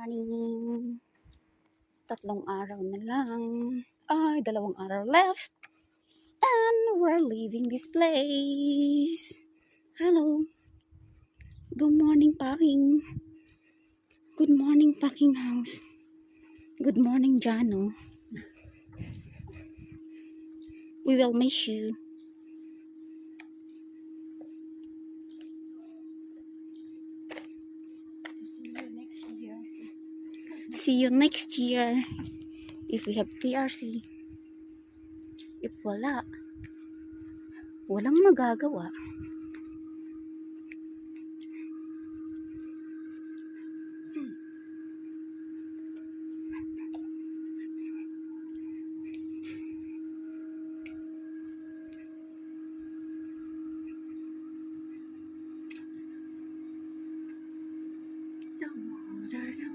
morning. 3 araw na lang. Ay, 2 araw left. And we're leaving this place. Hello. Good morning, packing. Good morning, packing house. Good morning, Jano. We will miss you. See you next year. If we have PRC. If wala, walang magagawa.